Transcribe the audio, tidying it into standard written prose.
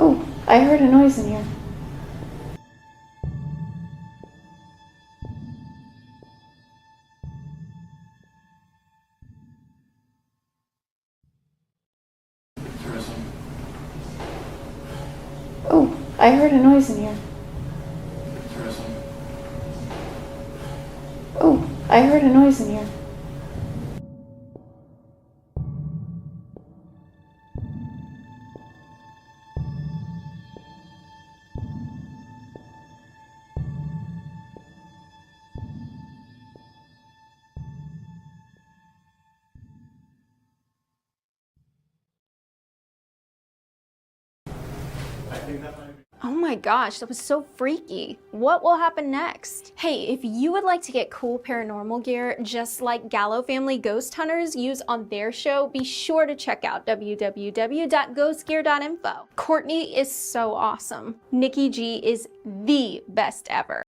Oh, I heard a noise in here. Oh, I heard a noise in here. Oh, I heard a noise in here. Oh my gosh, that was so freaky. What will happen next? Hey, if you would like to get cool paranormal gear just like Gallo Family Ghost Hunters use on their show, be sure to check out www.ghostgear.info. Courtney is so awesome. Nikki G is the best ever.